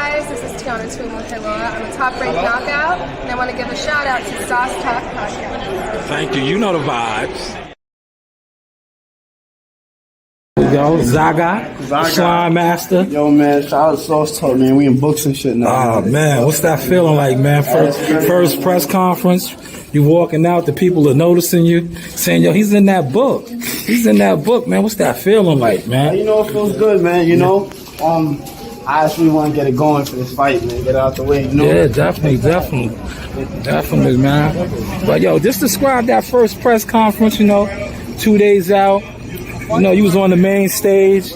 guys, this is Tiana Tuimuhela. I'm a top-ranked knockout, and I want to give a shout-out to Sauce Talk Podcast. Thank you. You know the vibes. Yo, Zaga, Slime Master. Yo, man, shout out to Sauce Talk, man. We in books and shit now. Oh, man, what's that feeling like, man? First press conference, you walking out, the people are noticing you, saying, yo, he's in that book. He's in that book, man. What's that feeling like, man? You know, it feels good, man. You know, I actually want to get it going for this fight, man. Get it out the way, you know? Yeah, definitely, man. But, yo, just describe that first press conference, 2 days out. You was on the main stage,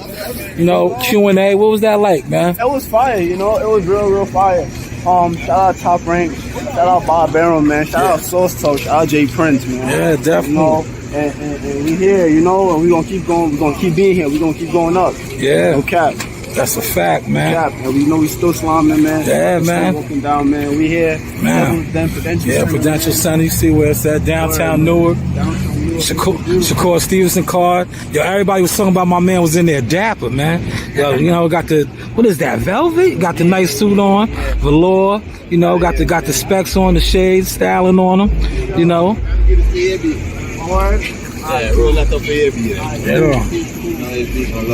Q&A. What was that like, man? It was fire, it was real fire. Shout out Top Rank, shout out Bob Barron, man. Shout out Sauce Talk, shout out Jay Prince, man. Yeah, definitely. And we here, and we gonna keep going. We're gonna keep being here. We're gonna keep going up. Yeah. No cap. That's a fact, man. No cap. And we know we still slamming, man. Yeah, man. Still walking down, man. We here. Man. Prudential Center. You see where it's at, downtown Newark. Shakur Stevenson card. Yo, everybody was talking about my man was in there dapper, man. Yo, got the, what is that, velvet? Got the nice suit on, velour, got the specs on, the shades, styling on him, Yeah, roll that up for AB.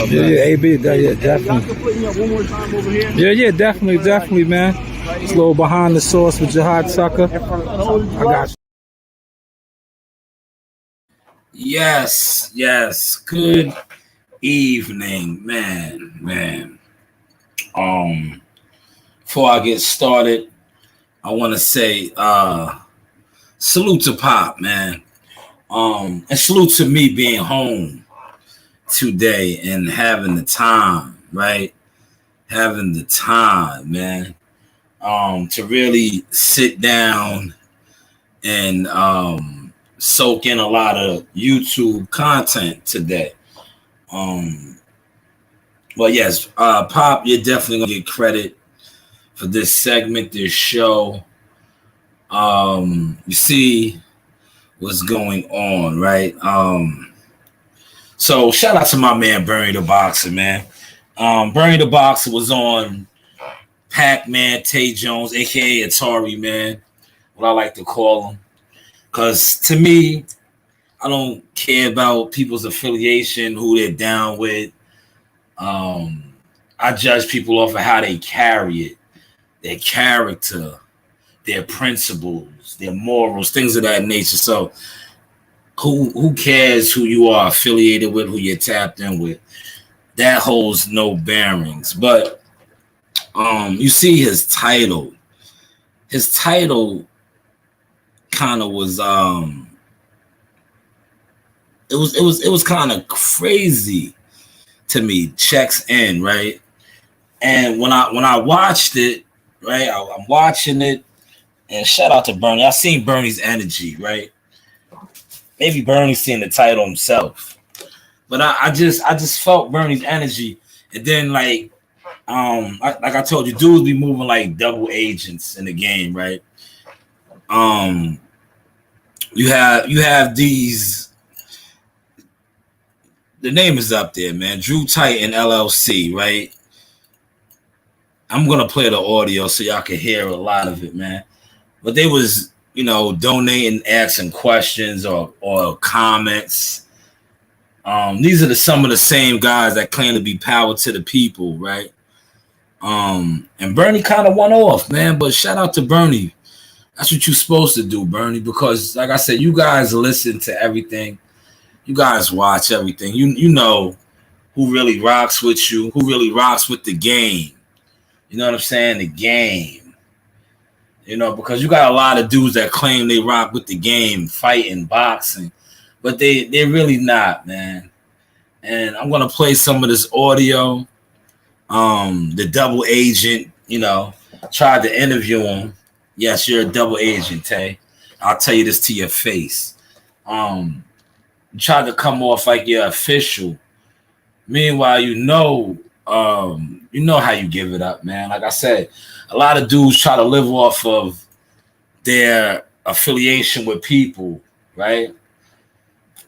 Yeah, AB, definitely. Yeah, definitely, man. It's a little behind the source with Jihad Tucker. I got you. Yes. Good evening, man. Before I get started, I want to say salute to Pop, man. And salute to me being home today and having the time, right? Having the time, man. To really sit down and soak in a lot of YouTube content today. Well, yes, Pop, you're definitely gonna get credit for this segment, this show. You see what's going on, right? So shout out to my man Bernie the Boxer, man. Bernie the Boxer was on Pac-Man, Tay Jones, aka Atari, man. What I like to call him. Because to me, I don't care about people's affiliation, who they're down with. I judge people off of how they carry it, their character, their principles, their morals, things of that nature. So who cares who you are affiliated with, who you're tapped in with? That holds no bearings. But you see his title. His title kind of was it was kind of crazy to me. Checks in, right? And when I watched it, right, I'm watching it, and shout out to Bernie. I seen Bernie's energy, right? Maybe Bernie's seen the title himself, but I just felt Bernie's energy, and then like I told you, dudes be moving like double agents in the game, right? You have these. The name is up there, man. Drew Titan LLC, right? I'm gonna play the audio so y'all can hear a lot of it, man. But they was, donating, asking questions or comments. These are some of the same guys that claim to be power to the people, right? And Bernie kind of went off, man. But shout out to Bernie. That's what you're supposed to do, Bernie, because like I said, you guys listen to everything. You guys watch everything. You know who really rocks with you, who really rocks with the game. You know what I'm saying? The game. Because you got a lot of dudes that claim they rock with the game, fighting, boxing, but they're really not, man. And I'm gonna play some of this audio. The double agent, tried to interview him. Yes, you're a double agent, Tay. I'll tell you this to your face. Tried to come off like you're official. Meanwhile, you know how you give it up, man. Like I said, a lot of dudes try to live off of their affiliation with people, right?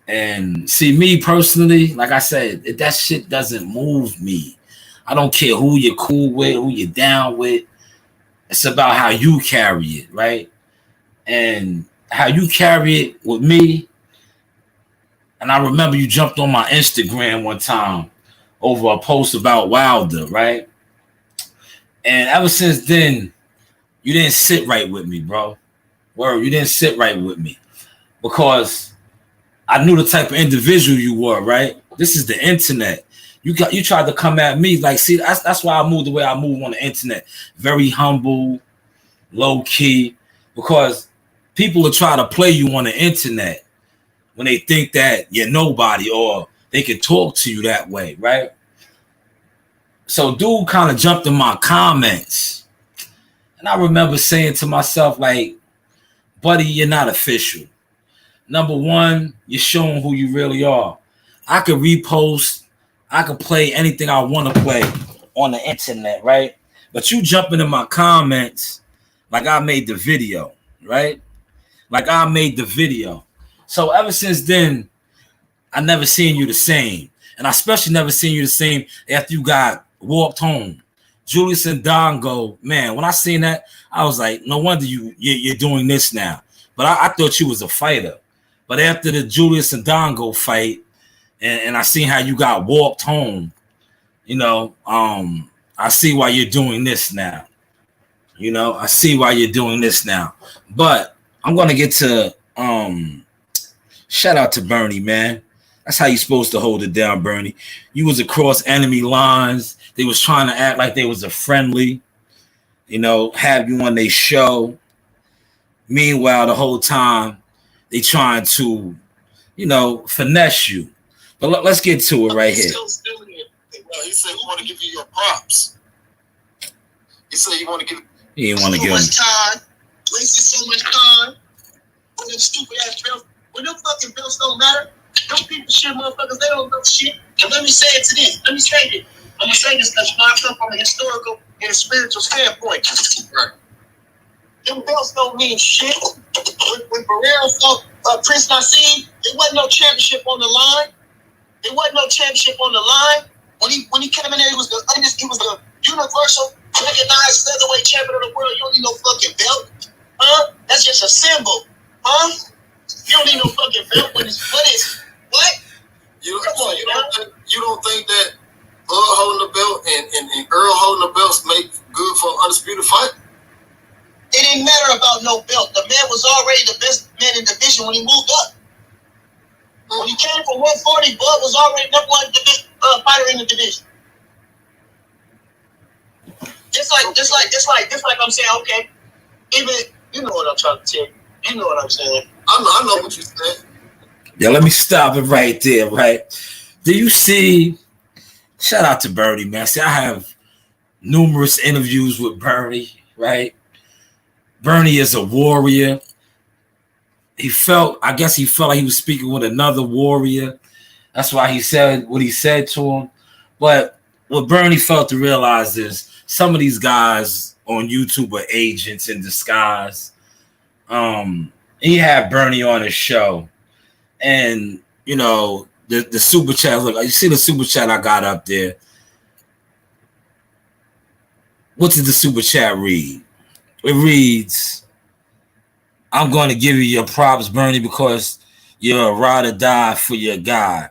And see, me personally, like I said, that shit doesn't move me. I don't care who you're cool with, who you're down with. It's about how you carry it, right? And how you carry it with me. And I remember you jumped on my Instagram one time over a post about Wilder, right? And ever since then, you didn't sit right with me, bro. Word, you didn't sit right with me because I knew the type of individual you were, right? This is the internet. You tried to come at me like, see, that's why I moved the way I move on the internet. Very humble, low key, because people will try to play you on the internet when they think that you're nobody or they can talk to you that way, right? So dude kind of jumped in my comments. And I remember saying to myself, like, buddy, you're not official. Number one, you're showing who you really are. I could repost, I could play anything I want to play on the internet, right? But you jumping in my comments like I made the video, right? Like I made the video. So ever since then, I never seen you the same. And I especially never seen you the same after you got walked home. Julius and Dongo, man, when I seen that, I was like, no wonder you're doing this now. But I thought you was a fighter. But after the Julius and Dongo fight, and I seen how you got walked home, you know, I see why you're doing this now. You know, I see why you're doing this now. But I'm going to get to shout out to Bernie, man. That's how you're supposed to hold it down, Bernie. You was across enemy lines. They was trying to act like they was a friendly, you know, have you on their show. Meanwhile, the whole time, they trying to, you know, finesse you. But let's get to it right here. He said he want to give you your props. He said he want to give. He didn't want to give him time. Wasted so much time. When them stupid ass belts, when them fucking belts don't matter, them people shit motherfuckers, they don't know shit. And let me say it to this. Let me say it. I'm gonna say this because I come from a historical and a spiritual standpoint. Right. Them belts don't mean shit. When Barrera fought Prince Nassim, there wasn't no championship on the line. There wasn't no championship on the line. When he came in there, he was the universal recognized featherweight champion of the world. You don't need no fucking belt, huh? That's just a symbol, huh? You don't need no fucking belt. What? You don't think that Earl holding the belt and Earl holding the belts make good for an undisputed fight? It didn't matter about no belt. The man was already the best man in the division when he moved up. When he came from 140, Bud was already number one fighter in the division. Just like I'm saying, okay, even you know what I'm trying to tell you. You know what I'm saying. I know what you said. Yeah, let me stop it right there, right? Do you see? Shout out to Bernie, man. See, I have numerous interviews with Bernie, right? Bernie is a warrior. I guess he felt like he was speaking with another warrior. That's why he said what he said to him. But what Bernie felt to realize is some of these guys on YouTube are agents in disguise. He had Bernie on his show. And, you know, the super chat, look, you see the super chat I got up there. What did the super chat read? It reads, I'm going to give you your props, Bernie, because you're a ride or die for your guy.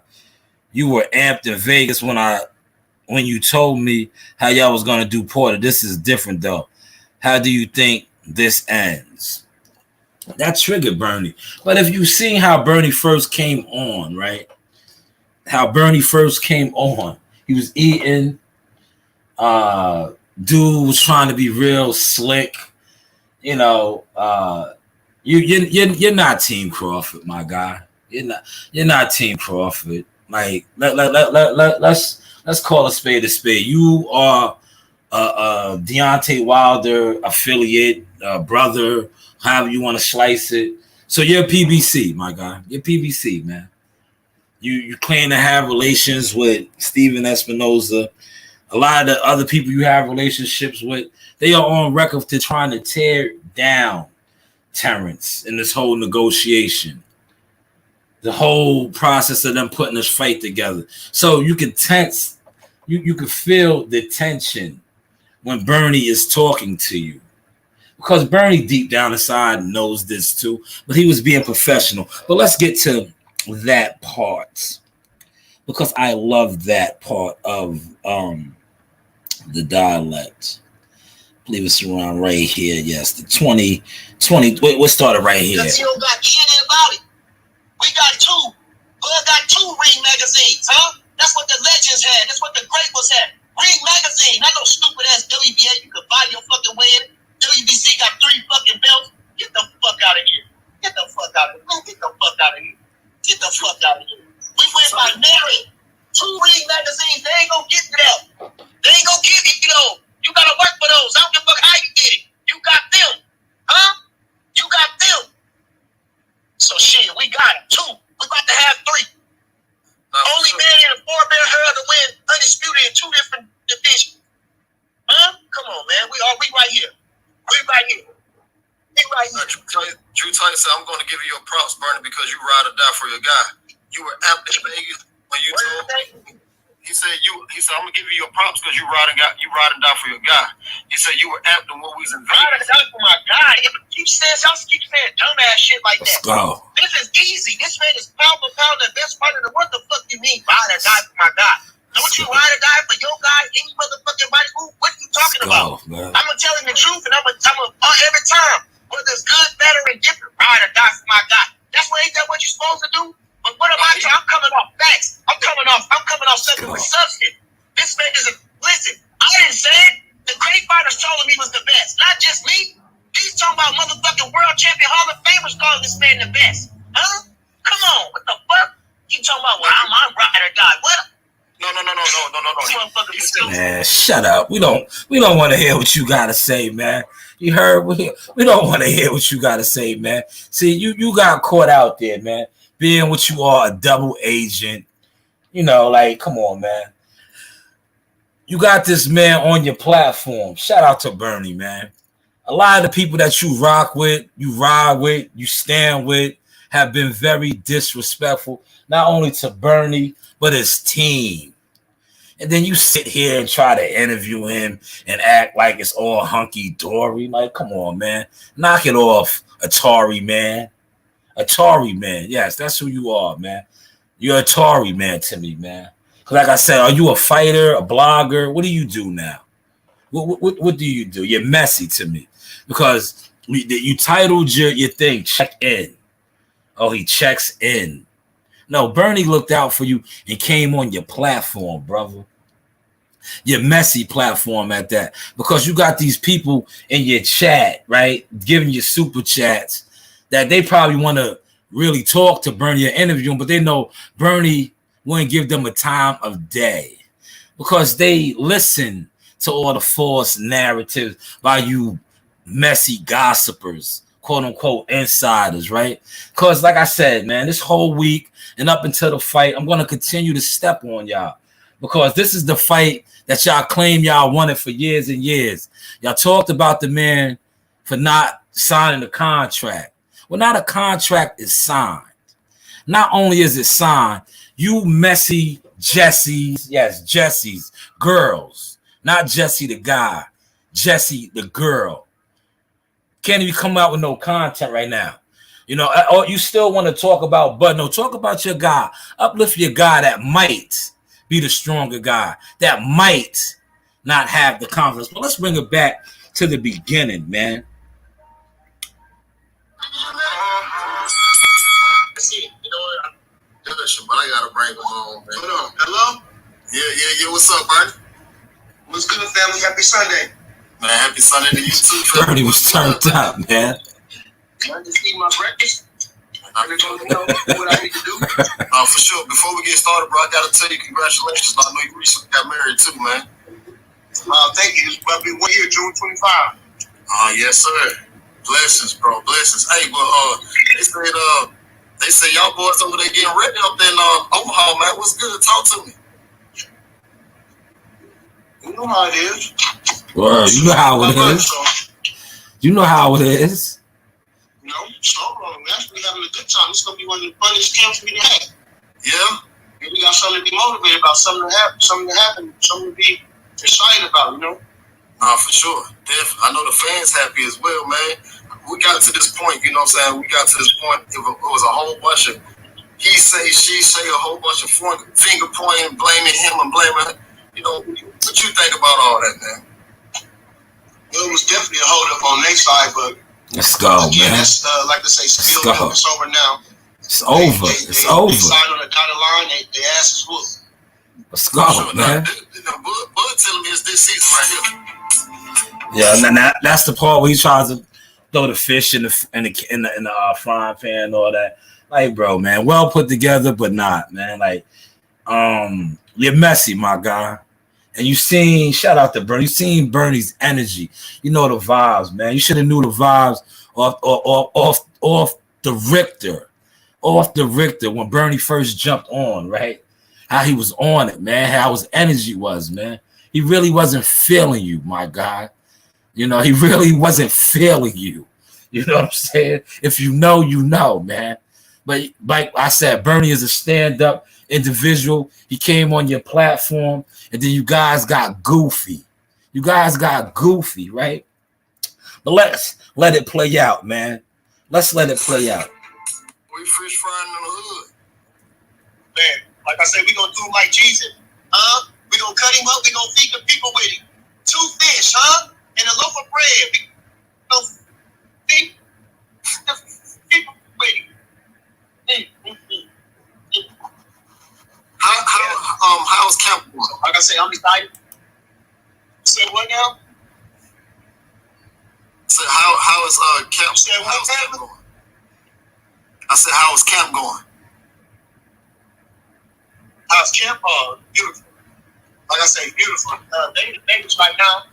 You were amped in Vegas when you told me how y'all was going to do Porter. This is different, though. How do you think this ends? That triggered Bernie. But if you've seen how Bernie first came on, right? How Bernie first came on. He was eating. Dude was trying to be real slick. You know, you're not Team Crawford, my guy. You're not Team Crawford. Like let's call a spade a spade. You are a Deontay Wilder affiliate, brother, however you want to slice it. So you're PBC, my guy. You're PBC, man. You claim to have relations with Steven Espinoza. A lot of the other people you have relationships with, they are on record to trying to tear down Terrence in this whole negotiation. The whole process of them putting this fight together. So you can tense you could feel the tension when Bernie is talking to you. Because Bernie deep down inside knows this too, but he was being professional. But let's get to that part. Because I love that part of the dialect. I believe it's around right here. Yes, the 20. We'll start it right here. Because he don't got anything about it. We got two. Bud got two Ring magazines, huh? That's what the legends had. That's what the great ones had. Ring magazine. Not no stupid ass WBA. You could buy your fucking way in. WBC got 3 fucking belts. Get the fuck out of here. Get the fuck out of here. Get the fuck out of here. Get the fuck out of here. We went by married. 2 Ring magazines. They ain't gonna get to that. They ain't gonna give you those. You gotta work for those. I don't give a fuck how you get it. You got them. Huh? You got them. So shit, we got it. 2. We about to have 3. Only man in a 4-bear herd to win undisputed in 2 different divisions. Huh? Come on, man. We right here. We right here. We right here. Drew Tight said, I'm going to give you your props, Bernie, because you ride or die for your guy. You were apt in Vegas when you told. He said, I'm going to give you your props because you ride and die for your guy. He said, you were apt in what we was in Vegas. Ride or die for my guy. Y'all keep saying dumbass shit like that. Let's go. This is easy. This man is pound for pound the best fighter in the world. What the fuck you mean ride or die for my guy? Don't you ride or die for your guy? Any motherfucking body? What are you talking about? Man. I'm gonna tell him the truth, and I'm gonna every time, whether it's good, better, and different, ride or die for my guy. Ain't that what you're supposed to do? But what am I doing? I'm coming off facts. I'm coming off something with substance. This man isn't. Listen, I didn't say it. The great fighters told him he was the best. Not just me. He's talking about motherfucking world champion Hall of Famers calling this man the best. Huh? Come on, what the fuck? You talking about, well, I'm ride or die. What? No. Man, shut up. We don't want to hear what you gotta say, man. You heard? We don't want to hear what you gotta say, man. See, you got caught out there, man. Being what you are, a double agent. You know, like, come on, man. You got this man on your platform. Shout out to Bernie, man. A lot of the people that you rock with, you ride with, you stand with, have been very disrespectful, not only to Bernie, but his team. And then you sit here and try to interview him and act like it's all hunky-dory. Like, come on, man. Knock it off, Atari Man. Atari Man. Yes, that's who you are, man. You're Atari Man to me, man. Like I said, are you a fighter, a blogger? What do you do now? What do you do? You're messy to me. Because you titled your thing, Check In. Oh, he checks in. No, Bernie looked out for you and came on your platform, brother. Your messy platform at that. Because you got these people in your chat, right? Giving you super chats that they probably want to really talk to Bernie or interview him, but they know Bernie wouldn't give them a time of day. Because they listen to all the false narratives by you messy gossipers, quote unquote insiders, right? Because like I said, man, this whole week and up until the fight, I'm going to continue to step on y'all because this is the fight that y'all claim y'all wanted for years and years. Y'all talked about the man for not signing the contract. Well, now the contract is signed. Not only is it signed, you messy Jessies, yes, Jessies, girls, not Jesse the guy, Jesse the girl. Can't even come out with no content right now. You know, or you still want to talk about Bud. No, talk about your guy. Uplift your guy that might be the stronger guy, that might not have the confidence. But let's bring it back to the beginning, man. But I gotta bring them on, man. Hold on. Hello? Yeah. What's up, Bernie? What's good, family? Happy Sunday. Man, happy Sunday to you too. Bernie was turned up, man. I just eat my breakfast. I'm gonna know what I need to do. For sure. Before we get started, bro, I gotta tell you congratulations. I know you recently got married too, man. Thank you. It's probably 1 year, June 25. Yes, sir. Blessings, bro. Blessings. Hey, but they say y'all boys over there getting ready up in Omaha, man. What's good? Talk to me. You know how it is. Well, you know how it is. You know how it is. You know, slow rolling. We're actually having a good time. It's gonna be one of the funniest camps we have. Yeah. We got something to be motivated about, something to happen, something to be excited about, you know? Nah, for sure. Definitely. I know the fans happy as well, man. We got to this point, you know what I'm saying? We got to this point, it was a whole bunch of he say, she say, a whole bunch of finger pointing, blaming him and blaming her. You know, what you think about all that, man? Well, it was definitely a hold up on their side, but let's go, again, man. that's like to say, still up. It's over now. It's over. It's over. They signed on the dotted line. They ass is whooped. Let's go, sure, man. Bud telling me it's this season right here. Yeah, and that's the part where he tries to throw the fish in the frying pan and all that. Like, bro, man, well put together, but not, man. Like, you're messy, my guy. And you seen, shout out to Bernie, you seen Bernie's energy. You know the vibes, man. You should have knew the vibes off the Richter. Off the Richter when Bernie first jumped on, right? How he was on it, man. How his energy was, man. He really wasn't feeling you, my guy. You know, he really wasn't feeling you. You know what I'm saying? If you know, you know, man. But like I said, Bernie is a stand-up individual. He came on your platform, and then you guys got goofy. You guys got goofy, right? But let's let it play out, man. Let's let it play out. We fish frying in the hood. Man, like I said, we gonna do him like Jesus. We gonna cut him up, we gonna feed the people with him. 2 fish, and a loaf of bread. We gonna feed the people with him. How's camp going? Like I said, I'm excited. Say what now? So how is camp? How's camp going? I said, how is camp going? How's camp? Beautiful. Like I say, beautiful. Davis right now,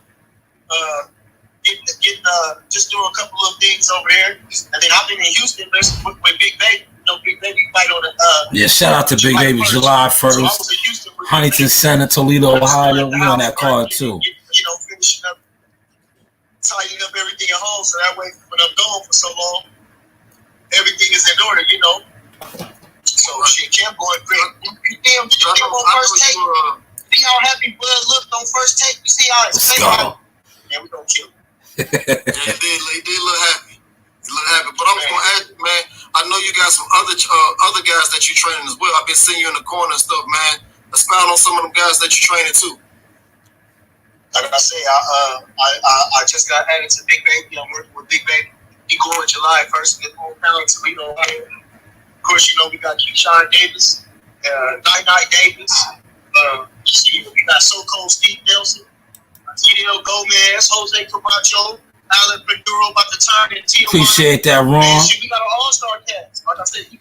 getting just doing a couple of things over there, and then I've been in Houston with Big Baby. You know, Big Baby fight on the. Yeah, shout out to Big Baby, July 1st. So Huntington Center, Toledo, Ohio. We on that card too. You know, finishing up, tidying up everything at home, so that way when I'm gone for so long, everything is in order, you know. So shit, camp going great. You see him on first take? See how happy Bud looked on first take? You see how his face? Man, we gonna kill him. Yeah, he did look happy. He looked happy. But I was gonna ask you, man. I know you got some other guys that you're training as well. I've been seeing you in the corner and stuff, man. Expound on some of them guys that you're training too. Like I say, I just got added to Big Baby. I'm working with Big Baby. He going July 1st in his hometown, Toledo, Ohio. Of course, you know we got Keyshawn Davis, Night Davis. We got So Cold Steve Nelson, TDL Gomez, Jose Camacho, Alan Maduro about to turn, and Tio. Appreciate that, Ron. We got an all-star cast. Like I said, we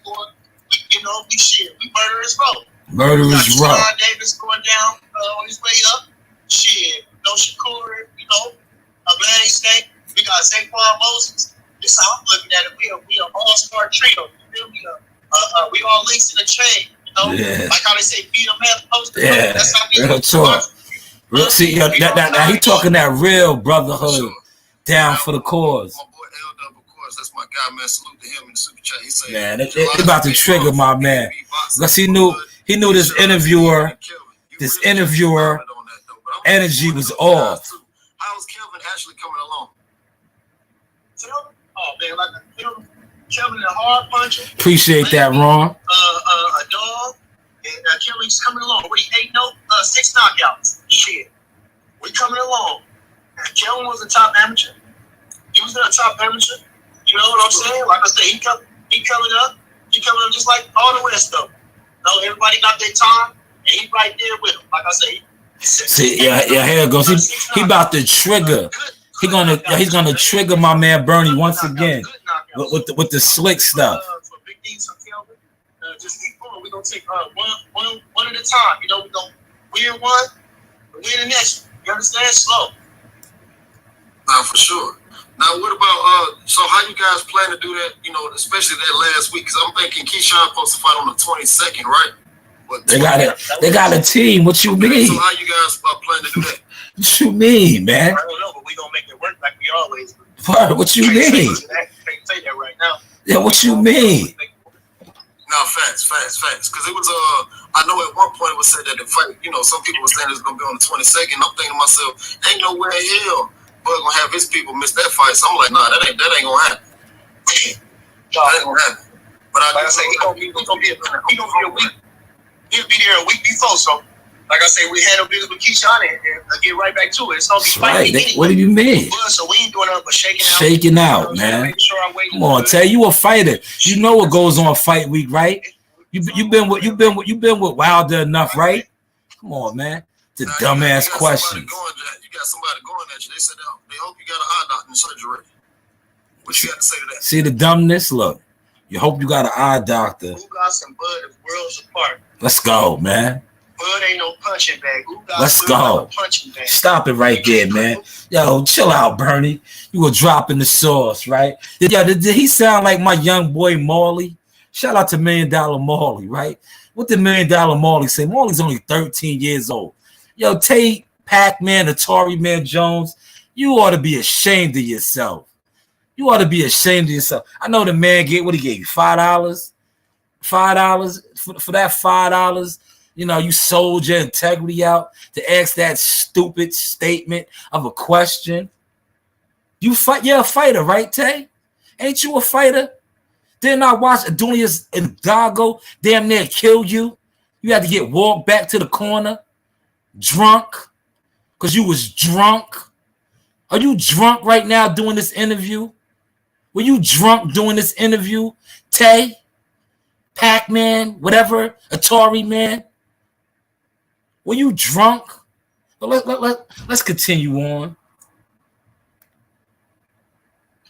murderous row. Murderous row. Keyshawn Davis going down on his way up. Shit, no Shakur, you know, Atlanta State. We got Zaquan Moses. This is how I'm looking at it. We an all-star trio. We all links in the chain. You know, like how they say, beat them at post. Yeah, that's how real talk. See, now he talking that real brotherhood down for the cause. My boy L-Dub, of course, that's my guy, man. Salute to him in the super chat. He said, man, they about to trigger my man. Because he knew this interviewer energy was off. How's Kelvin actually coming along? Oh man, like Kelvin a hard puncher. Appreciate that, Ron. A dog. And Kelly's coming along. What he 8-0, 6 knockouts. Shit, we coming along. Kelvin was a top amateur. He was a top amateur. You know what I'm saying? Like I said, he coming up. He coming up just like all the rest of them. You know, everybody got their time, and he right there with them. Like I say. See, yeah, here it goes. He about to trigger. He's gonna trigger my man Bernie once again with the slick stuff. For big things from Kelvin, just keep going. We're gonna take one at a time. You know, we're gonna win one, win the next one. You understand? Slow. Nah, for sure. Now, what about so how you guys plan to do that? You know, especially that last week, because I'm thinking Keyshawn supposed to fight on the 22nd, right? But they got a team. What you mean? So how you guys plan to do that? What you mean, man? I don't know, but we gonna make it work like we always do. What you mean? Can't say that right now. Yeah, what you mean? No, facts. Because it was I know at one point it was said that the fight, some people were saying it's gonna be on the 22nd. I'm thinking to myself, ain't no way in hell Bud gonna have his people miss that fight. So I'm like, nah, that ain't gonna happen. That ain't gonna happen. But like I say, he gonna be a week. He'll be there a week before. So, like I say, we handle business with Keyshawn and get right back to it. It's gonna be fighting. Right. What do you mean? So we ain't doing nothing but shaking out. Shaking out, man. Come on, Tay, you a fighter. You know what goes on fight week, right? You've been with Wilder enough, right? Come on, man. It's a dumbass question. You got somebody going at you. They said they hope you got an eye doctor in surgery. What you got to say to that? See the dumbness? Look, you hope you got an eye doctor. Ugas and Bud is worlds apart. Let's go, man. Bud ain't no punching bag. Let's go. Bag. Stop it right there, man. Yo, chill out, Bernie. You were dropping the sauce, right? Did he sound like my young boy Marley? Shout out to $1 Million Marley, right? What did $1 Million Marley say? Marley's only 13 years old. Yo, Tate, Pac-Man, Atari Man Jones, you ought to be ashamed of yourself. You ought to be ashamed of yourself. I know the man what he gave you, $5? $5 for that $5. You sold your integrity out to ask that stupid statement of a question. You're a fighter, right, Tay? Ain't you a fighter? Didn't I watch Adonis and Dago damn near kill you? You had to get walked back to the corner, drunk, because you was drunk. Are you drunk right now doing this interview? Were you drunk doing this interview, Tay? Pac-Man, whatever, Atari Man? Were you drunk? But let's continue on.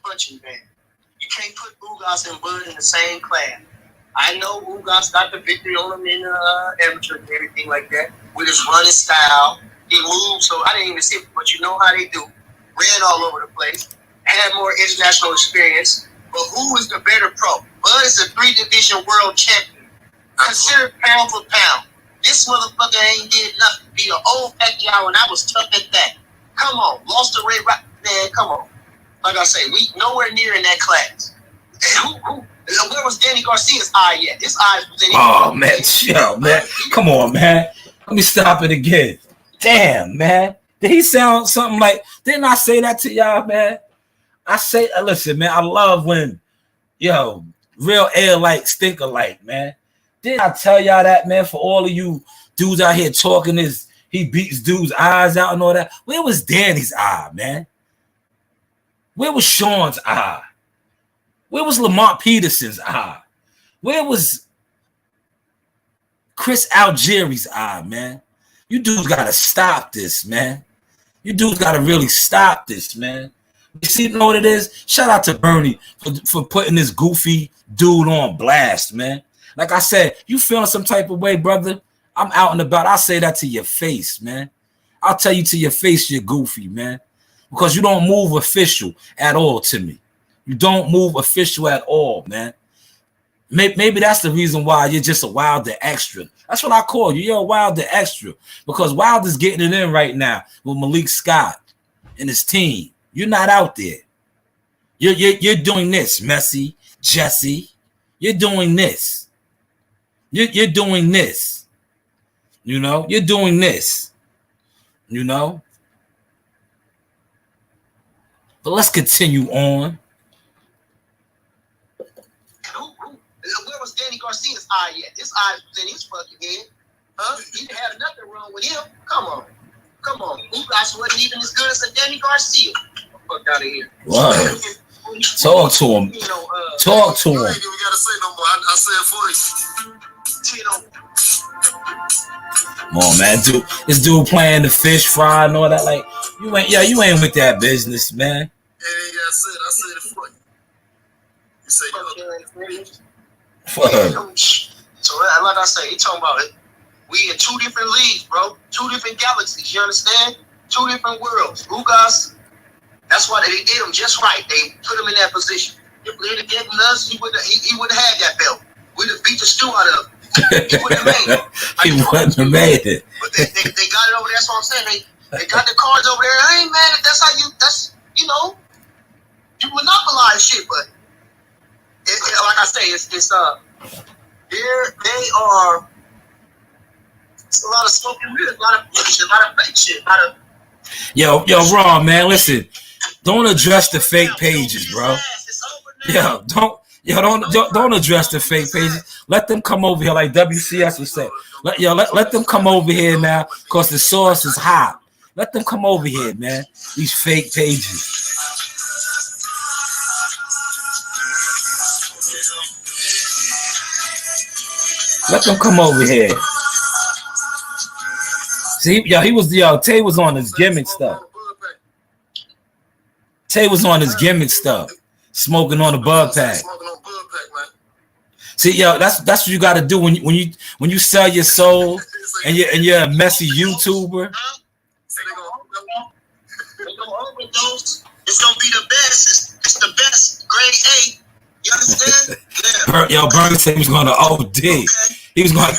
Punching bag. You can't put Ugas and Bud in the same class. I know Ugas got the victory on him in amateur and everything like that with his running style. He moved, so I didn't even see it, but you know how they do. Ran all over the place. Had more international experience. But who is the better pro? Bud is a 3-division world champion. Considered pound for pound. This motherfucker ain't did nothing. Be an old Pacquiao, and I was tough at that. Come on. Lost the Red Rock. Man, come on. Like I say, we nowhere near in that class. Where was Danny Garcia's eye at? His eyes was in it. Oh, man. Yo, man. Come on, man. Let me stop it again. Damn, man. Did he sound something like, didn't I say that to y'all, man? I say, listen, man, I love when, real air like, stink alike, man. Didn't I tell y'all that, man, for all of you dudes out here talking he beats dudes' eyes out and all that? Where was Danny's eye, man? Where was Sean's eye? Where was Lamont Peterson's eye? Where was Chris Algieri's eye, man? You dudes got to stop this, man. You dudes got to really stop this, man. You know what it is? Shout out to Bernie for putting this goofy dude on blast, man. Like I said, you feeling some type of way, brother? I'm out and about. I'll say that to your face, man. I'll tell you to your face you're goofy, man. Because you don't move official at all to me. You don't move official at all, man. Maybe that's the reason why you're just a Wilder extra. That's what I call you. You're a Wilder extra. Because Wilder's getting it in right now with Malik Scott and his team. You're not out there. You're doing this, Messi, Jesse. You're doing this. You're doing this. You're doing this. But let's continue on. Where was Danny Garcia's eye at? His eyes was in his fucking head. Huh? He didn't have nothing wrong with him. Come on. Ugas wasn't even as good as a Danny Garcia. Fuck out of here. Wow. Talk to him. Talk to him. You ain't even gotta say no more. I said for you. Come on, man. This dude playing the fish fry and all that. Like, you ain't with that business, man. I said it for you. You say So like I say, he talking about it. We in 2 different leagues, bro. 2 different galaxies. You understand? 2 different worlds. Ugas, that's why they did him just right. They put him in that position. If they'd have given us, he would have had that belt. We'd have beat the stew out of him. He wouldn't have made it. He wouldn't have made it. But they got it over there. That's what I'm saying. They got the cards over there. I ain't mad. That's how you monopolize shit. But like I say, it's They are. It's a lot of smoking mirrors, a lot of bullshit, a lot of fake shit, a lot of. Yo, Ron, man, listen. Don't address the fake pages, bro. Don't address the fake pages. Let them come over here, like WCS would say. Let them come over here now, cause the source is hot. Let them come over here, man. These fake pages. Let them come over here. See, Tay was on his gimmick stuff. Tay was on his gimmick stuff, smoking on the bud pack. See, that's what you got to do when you sell your soul and you're a messy YouTuber. It's gonna be the best. It's the best. Grade A. You understand? Yeah. Bernie said he was going to OD. Okay. He was going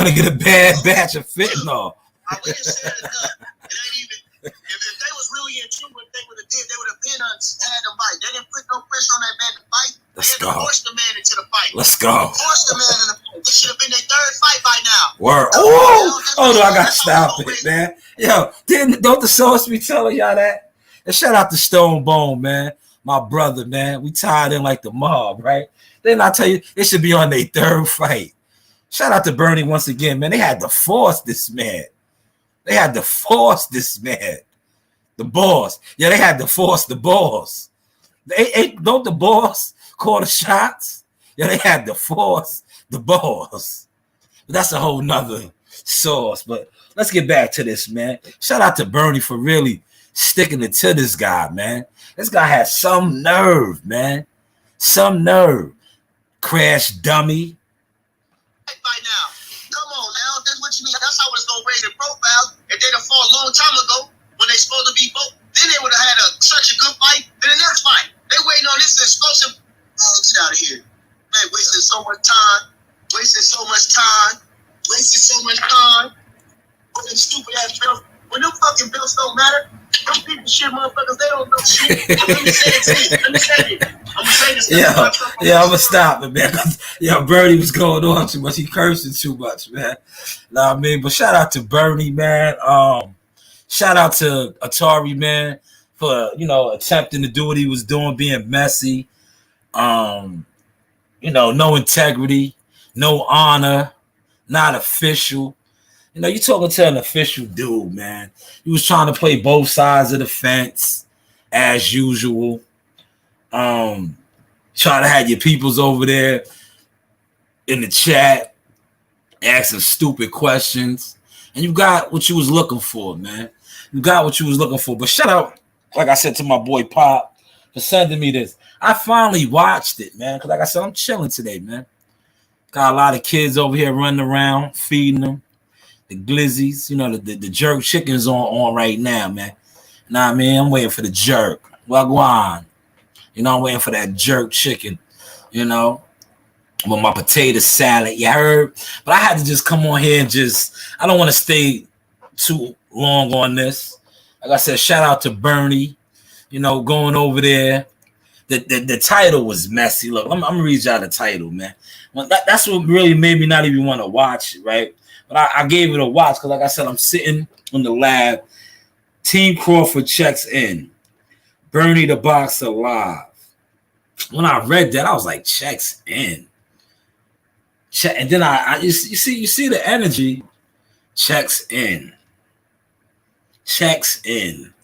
to get a bad batch of fentanyl. I would have said it. It ain't even. If they was really in tune, what they would have did, they would have been had them fight. They didn't put no pressure on that man to fight. Let's they go. Forced the man into the fight. Let's go. Forced the man in the fight. This should have been their third fight by now. Word. Oh no, I got to stop it, man. Yo, don't the source be telling y'all that? And shout out to Stone Bone, man. My brother, man. We tied in like the mob, right? Then I tell you, it should be on their third fight. Shout out to Bernie once again, man. They had to force this man. They had to force this man. The boss. Yeah, they had to force the boss. Don't the boss call the shots? Yeah, they had to force the boss. But that's a whole nother source. But let's get back to this, man. Shout out to Bernie for really sticking it to this guy, man. This guy has some nerve, man. Some nerve. Crash dummy. By now. Come on now. That's what you mean. That's how it's gonna raise their profile. If they'd have fought a long time ago when they supposed to be both, then they would have had such a good fight. Then the next fight. They waiting on this explosive. Oh, get out of here. Man, wasting so much time. Wasting so much time. Wasting so much time. With them stupid ass belts. When them fucking belts don't matter, them people shit motherfuckers, they don't know shit. Let me say it to you. Let me say it. I'm gonna say this. Yeah, I'm gonna stop it, man. Yeah, Bernie was going on too much. He cursing too much, man. Know what I mean? But shout out to Bernie, man. Shout out to Atari, man, for attempting to do what he was doing, being messy. No integrity, no honor, not official. You're talking to an official dude, man. He was trying to play both sides of the fence, as usual. Trying to have your peoples over there in the chat, asking stupid questions. And you got what you was looking for, man. You got what you was looking for. But shout out, like I said, to my boy Pop for sending me this. I finally watched it, man. Because like I said, I'm chilling today, man. Got a lot of kids over here running around, feeding them. The glizzies, the jerk chicken's on right now, man. Nah, I mean, I'm waiting for the jerk. Wagwan. I'm waiting for that jerk chicken, with my potato salad, you heard? But I had to just come on here and I don't want to stay too long on this. Like I said, shout out to Bernie, going over there. The title was messy. Look, I'm going to read y'all the title, man. Well, that's what really made me not even want to watch it, right? But I gave it a watch because, like I said, I'm sitting in the lab. Team Crawford checks in. Bernie the Boxer live. When I read that, I was like, checks in. And then you see the energy. Checks in. Checks in.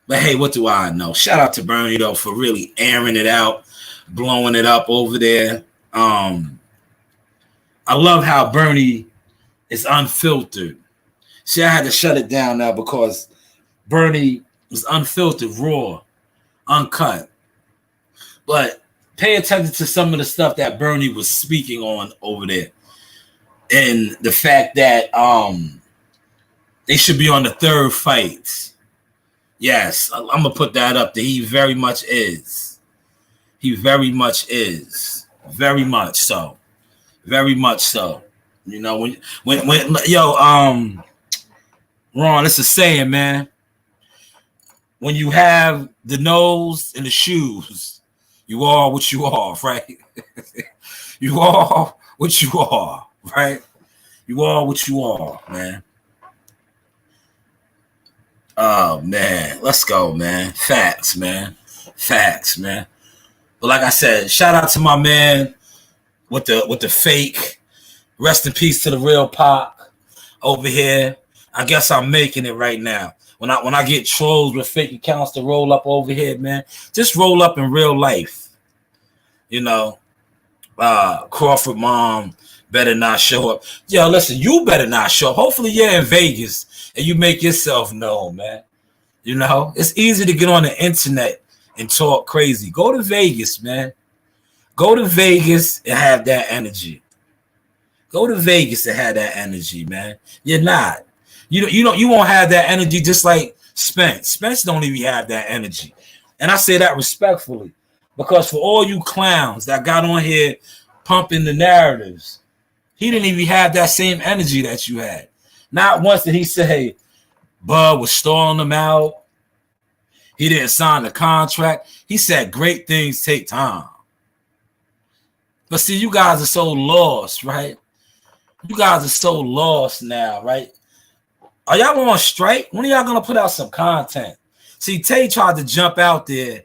But hey, what do I know? Shout out to Bernie though for really airing it out, blowing it up over there. I love how Bernie is unfiltered. See, I had to shut it down now because Bernie was unfiltered, raw, uncut. But pay attention to some of the stuff that Bernie was speaking on over there. And the fact that they should be on the third fight. Yes, I'm going to put that up there. He very much is. He very much is. Very much so. Very much so. When Ron, it's a saying, man. When you have the nose and the shoes, you are what you are, right? You are what you are, right? You are what you are, man. Oh man, let's go, man. Facts, man. Facts, man. But like I said, shout out to my man with the fake. Rest in peace to the real Pop over here. I guess I'm making it right now. When I get trolls with fake accounts to roll up over here, man, just roll up in real life. You know, Crawford mom better not show up. Yo, listen, you better not show up. Hopefully you're in Vegas and you make yourself known, man. You know, it's easy to get on the internet and talk crazy. Go to Vegas, man. Go to Vegas and have that energy. Go to Vegas and have that energy, man. You're not. You won't have that energy just like Spence. Spence don't even have that energy. And I say that respectfully. Because for all you clowns that got on here pumping the narratives, he didn't even have that same energy that you had. Not once did he say Bud was stalling him out. He didn't sign the contract. He said great things take time. But see, you guys are so lost, right? You guys are so lost now, right? Are y'all on strike? When are y'all going to put out some content? See, Tay tried to jump out there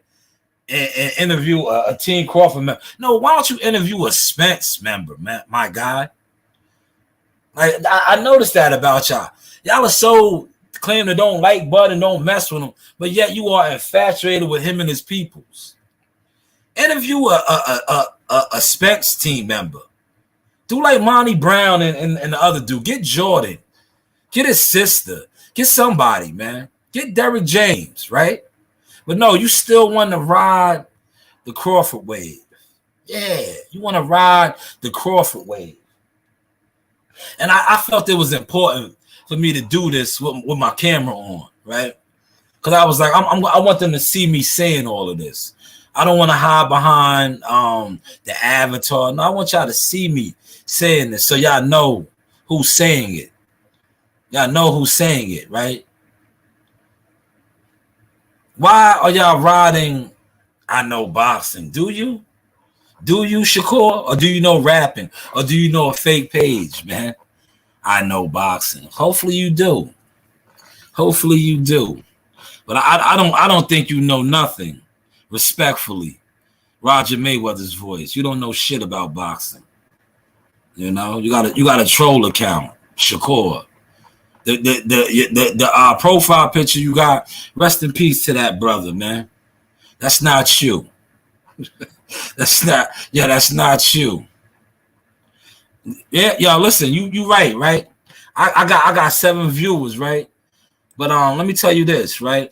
and interview a Team Crawford member. No, why don't you interview a Spence member, man, my guy? Like, I noticed that about y'all. Y'all are so claim they don't like Bud and don't mess with him, but yet you are infatuated with him and his peoples. Interview a Spence team member. Do like Monty Brown and the other dude. Get Jordan. Get his sister. Get somebody, man. Get Derrick James, right? But no, you still want to ride the Crawford wave. Yeah, you want to ride the Crawford wave. And I felt it was important for me to do this with my camera on, right? Because I was like, I want them to see me saying all of this. I don't want to hide behind the avatar. No, I want y'all to see me saying this so y'all know who's saying it. Y'all know who's saying it, right? Why are y'all riding I Know Boxing? Do you? Do you, Shakur? Or do you know rapping? Or do you know a fake page, man? I Know Boxing. Hopefully you do. Hopefully you do. But I don't think you know nothing. Respectfully. Roger Mayweather's voice. You don't know shit about boxing. You know, you got a troll account, Shakur. The profile picture you got, rest in peace to that brother, man. That's not you. That's not you. Yeah, y'all listen, you right? I got 7 viewers, right? But let me tell you this, right?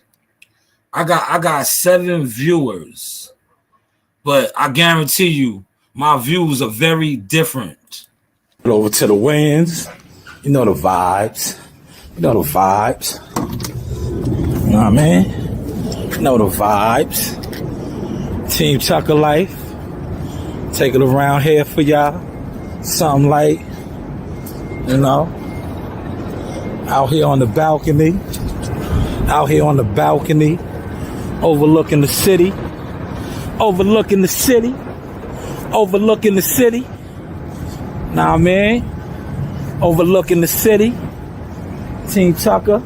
I got 7 viewers, but I guarantee you my views are very different. Over to the wins, you know the vibes. You know the vibes. You know what I mean? You know the vibes. Team Tucker Life. Take it around here for y'all. Something like, you know, out here on the balcony. Out here on the balcony. Overlooking the city. Overlooking the city. Overlooking the city. Know what I mean? Overlooking the city. Team Tucker.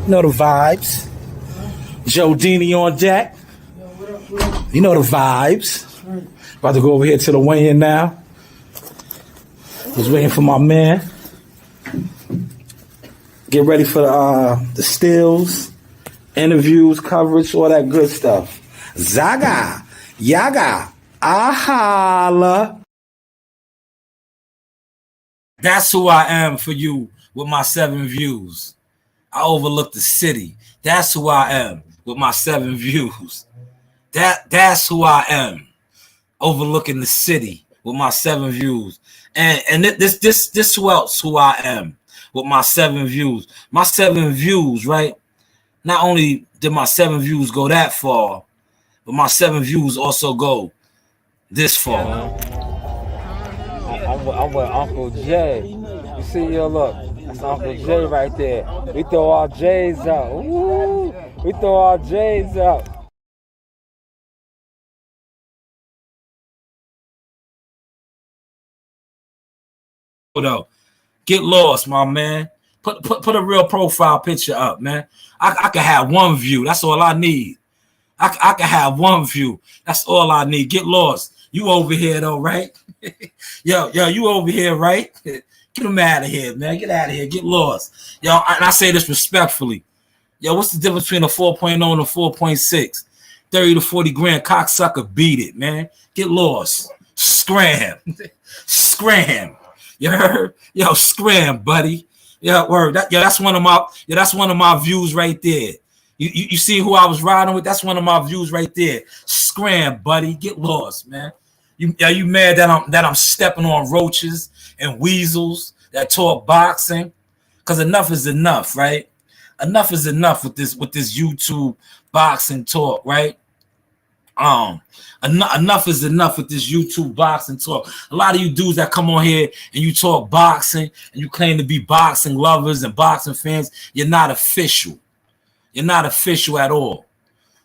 You know the vibes. Joe Dini on deck. You know the vibes. About to go over here to the weigh-in now. Was waiting for my man. Get ready for the stills, interviews, coverage, all that good stuff. Zaga, yaga, ahala. That's who I am for you with my 7 views. I overlook the city. That's who I am with my 7 views. That's who I am. Overlooking the city with my 7 views. And this who else who I am with my 7 views. My 7 views, right? Not only did my 7 views go that far, but my 7 views also go this far. I'm with Uncle Jay. You see, yo, look, that's Uncle Jay right there. We throw our J's out. Woo! We throw our J's out. though. Get lost, my man. Put a real profile picture up, man. I can have one view. That's all I need. I can have one view. That's all I need. Get lost. You over here though, right? yo, you over here, right? Get him out of here, man. Get out of here. Get lost. Yo, and I say this respectfully. Yo, what's the difference between a 4.0 and a 4.6? 30 to 40 grand. Cocksucker, beat it, man. Get lost. Scram. Scram. You heard? Yo, scram, buddy. Yeah, word. That's one of my views right there. You see who I was riding with? That's one of my views right there. Scram, buddy. Get lost, man. You mad that I'm stepping on roaches and weasels that talk boxing? Because enough is enough, right? Enough is enough with this YouTube boxing talk, right? Enough is enough with this YouTube boxing talk. A lot of you dudes that come on here and you talk boxing and you claim to be boxing lovers and boxing fans, you're not official. You're not official at all.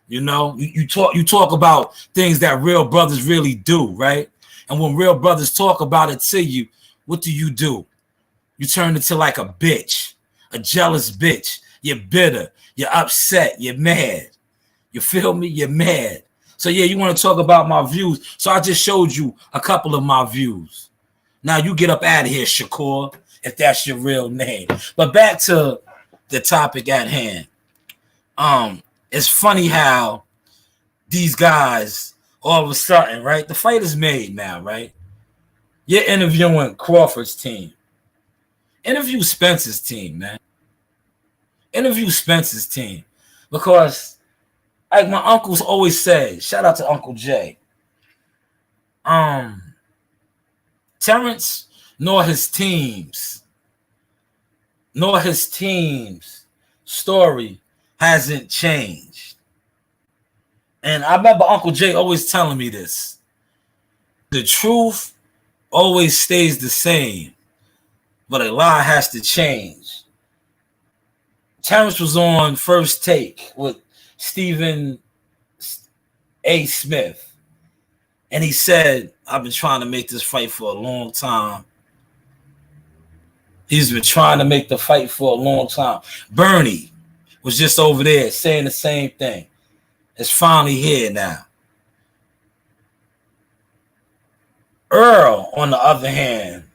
You know, you talk about things that real brothers really do, right? And when real brothers talk about it to you, what do? You turn into like a bitch, a jealous bitch. You're bitter. You're upset. You're mad. You feel me? You're mad. So yeah, you want to talk about my views. So I just showed you a couple of my views. Now you get up out of here, Shakur, if that's your real name. But back to the topic at hand. It's funny how these guys all of a sudden, right? The fight is made now, right? You're interviewing Crawford's team. Interview Spencer's team, man. Interview Spencer's team. Because, like my uncles always say, shout out to Uncle Jay. Terrence nor his team's story hasn't changed. And I remember Uncle Jay always telling me this. The truth always stays the same, but a lie has to change. Terrence was on First Take with Stephen A. Smith, and he said, I've been trying to make this fight for a long time. He's been trying to make the fight for a long time. Bernie was just over there saying the same thing. It's finally here now. Earl, on the other hand,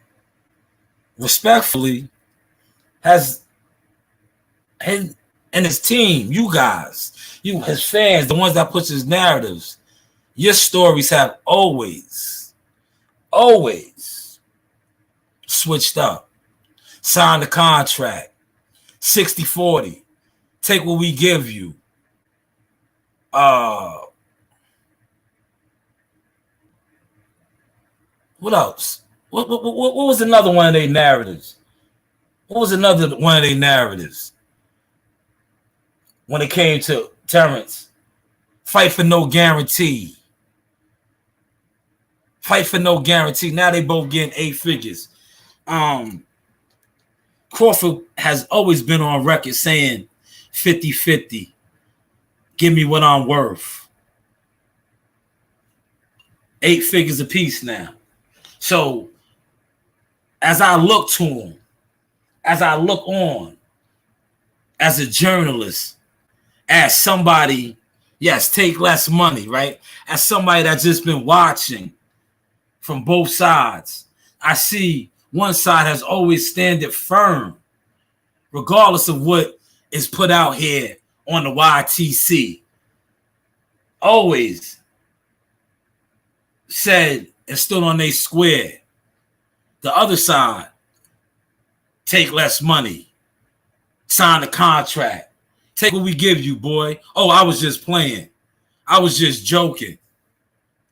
respectfully, has and his team, you guys, his fans, the ones that push his narratives, your stories have always switched up. Sign the contract, 60-40. Take what we give you. What else? What was another one of their narratives? What was another one of their narratives? When it came to Terrence, fight for no guarantee. Fight for no guarantee. Now they both getting 8 figures. Crawford has always been on record saying 50-50. Give me what I'm worth. 8 figures apiece now. So as I look to him, as I look on, as a journalist, as somebody, yes, take less money, right? As somebody that's just been watching from both sides, I see one side has always standed firm, regardless of what is put out here on the YTC. Always said and stood on their square. The other side, take less money, sign the contract. Take what we give you, boy. Oh, I was just playing. I was just joking.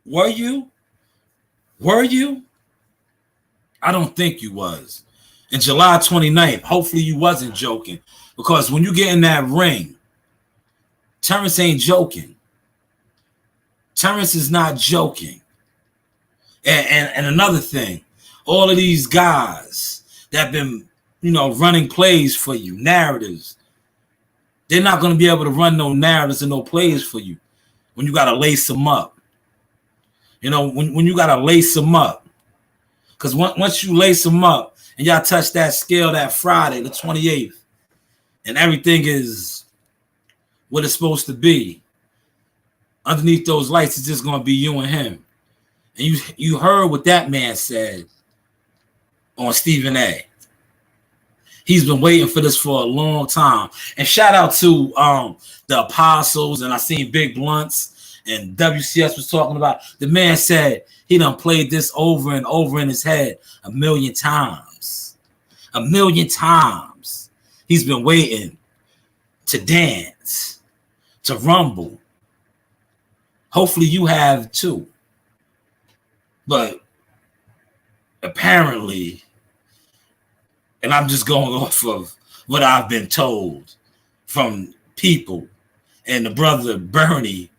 Were you? Were you? I don't think you was. And July 29th, hopefully you wasn't joking. Because when you get in that ring, Terrence ain't joking. Terrence is not joking. And another thing, all of these guys that have been, running plays for you, narratives, they're not going to be able to run no narratives and no plays for you when you got to lace them up. When you got to lace them up. Because once you lace them up and y'all touch that scale that Friday, the 28th, and everything is what it's supposed to be, underneath those lights is just going to be you and him. And you heard what that man said on Stephen A. He's been waiting for this for a long time. And shout out to the Apostles, and I seen Big Blunts, and WCS was talking about. The man said he done played this over and over in his head 1,000,000 times. 1,000,000 times. He's been waiting to dance, to rumble. Hopefully you have too. But apparently, and I'm just going off of what I've been told from people, and the brother Bernie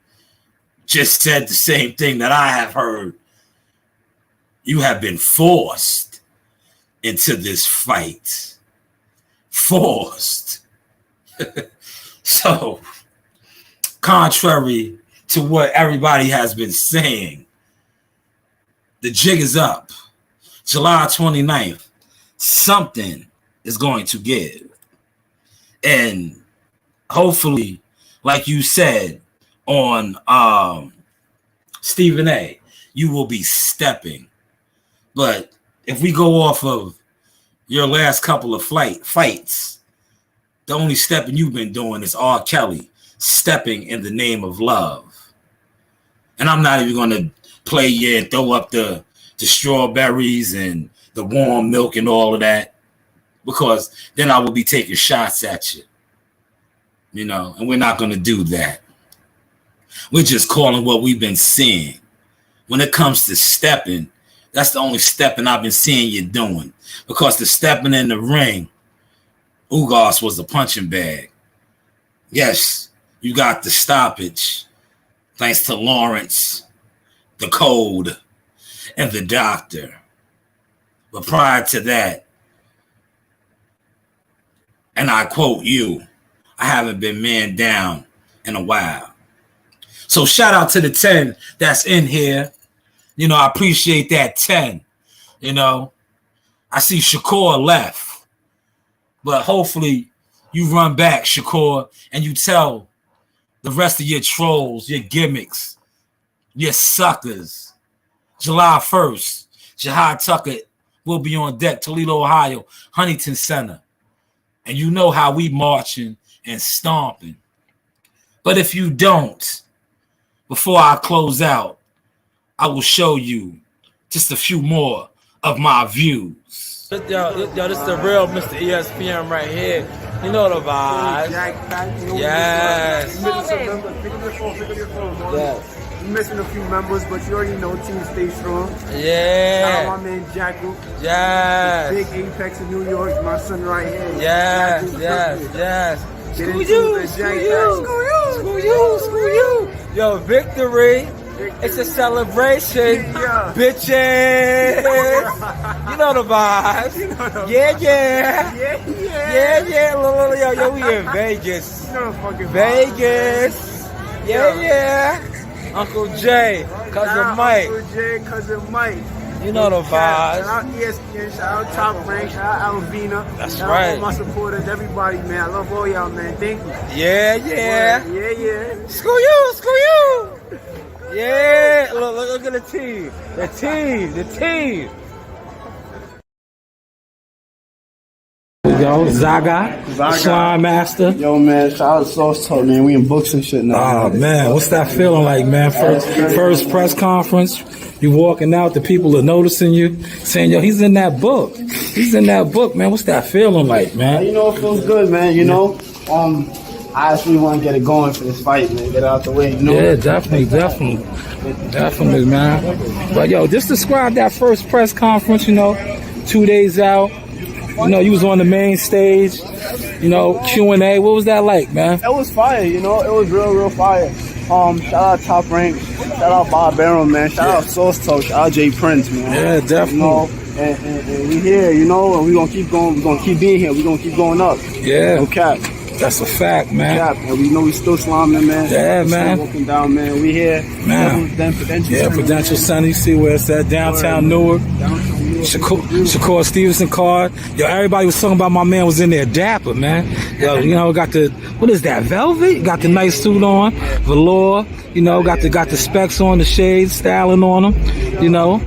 just said the same thing that I have heard. You have been forced into this fight. Forced. So, contrary to what everybody has been saying, the jig is up. July 29th, something is going to give. And hopefully, like you said on Stephen A., you will be stepping. But if we go off of your last couple of fights, the only stepping you've been doing is R. Kelly stepping in the name of love. And I'm not even going to play you and throw up the strawberries and the warm milk and all of that, because then I will be taking shots at you. You know, and we're not going to do that. We're just calling what we've been seeing. When it comes to stepping, that's the only stepping I've been seeing you doing. Because the stepping in the ring, Ugas was the punching bag. Yes, you got the stoppage, thanks to Lawrence, the Code, and the Doctor. But prior to that, and I quote you, I haven't been man down in a while. So shout out to the 10 that's in here. You know, I appreciate that 10. You know, I see Shakur left, but hopefully you run back, Shakur, and you tell the rest of your trolls, your gimmicks, your suckers. July 1st, Jahad Tucker will be on deck, Toledo, Ohio, Huntington Center. And you know how we marching and stomping. But if you don't, before I close out, I will show you just a few more of my views. Yo, this is the real Mr. ESPN right here. You know the vibes. Yes. Yes. You're missing a few members, but you already know team stay strong. Yeah. Shout out my man Jackal. Yes. Big Apex in New York, my son right here. Yes, yes. Screw you. Yo, victory. It's a celebration, bitches. You know the vibes. Yeah. Yo, we in Vegas. Vegas. Yeah. Uncle Jay, cousin Mike. Uncle Jay, cousin Mike. You know the vibes. Shout out ESPN, shout out Top Rank, shout out Alvina. That's shout right. out all my supporters, everybody, man. I love all y'all, man. Thank you. Yeah. Screw you. Yeah. Look at the team. The team. Yo, Zaga, Slime Master. Yo, man, shout out Sauce Talk, man. We in books and shit now. Oh, man, what's that feeling like, man? First press conference, you walking out, the people are noticing you, saying, yo, he's in that book. Man. What's that feeling like, man? You know, it feels good, man. You know, I actually want to get it going for this fight, man. Get it out the way, you know? Yeah, definitely, man. But, yo, just describe that first press conference, 2 days out. You was on the main stage, Q&A. What was that like, man? It was fire, it was real fire. Shout out Top Rank, shout out Bob Barrow, man. Shout out Sauce Talk, shout out Jay Prince, man. Yeah, definitely. And we here, and we gonna keep going. We gonna keep being here. We gonna keep going up. Yeah. No cap. That's a fact, man. No cap. And we still slamming, man. Yeah, man. Still walking down, man. We here. Man. Prudential Prudential Center. You see where it's at, downtown Newark. Shakur Stevenson card. Yo, everybody was talking about my man was in there dapper, man. Yo, you know, got the, what is that, velvet? Got the nice suit on, velour. You know, got the specs on, the shades, styling on them. You know.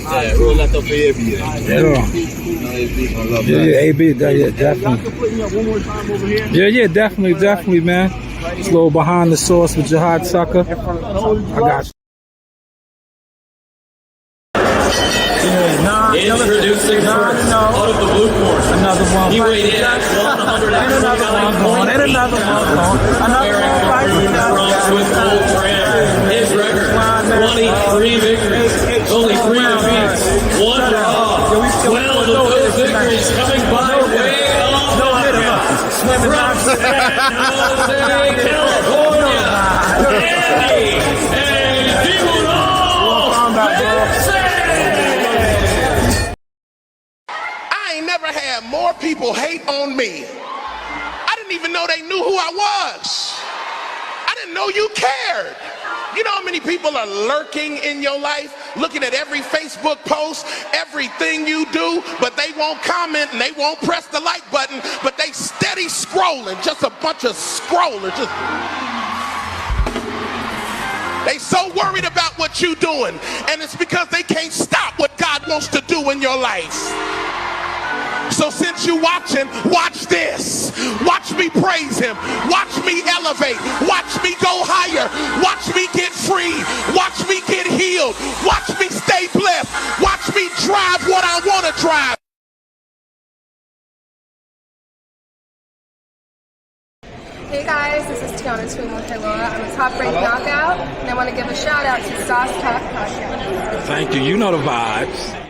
Yeah, roll that up for AB. Yeah, AB, yeah, definitely. Yeah, definitely, man. It's a little behind the sauce with Jihad Tucker. I got you. Introducing first, out of the blue corner. Another one. He weighed in at 199 with full trim. His record, 23 victories, only 3 defeats, 1 draw. 12 of those victories coming by way of knockout. From San Jose, California, Andy and Dimuno. Never had more people hate on me. I didn't even know they knew who I was. I didn't know you cared. You know how many people are lurking in your life, looking at every Facebook post, everything you do, but they won't comment and they won't press the like button, but they steady scrolling, just a bunch of scrollers. They so worried about what you're doing, and it's because they can't stop what God wants to do in your life. So since you're watching, watch this. Watch me praise him. Watch me elevate. Watch me go higher. Watch me get free. Watch me get healed. Watch me stay blessed. Watch me drive what I want to drive. Hey guys, this is Tiana Twin with Laura. I'm a top-ranked knockout, and I want to give a shout out to Sauce Talk Podcast. Thank you. You know the vibes.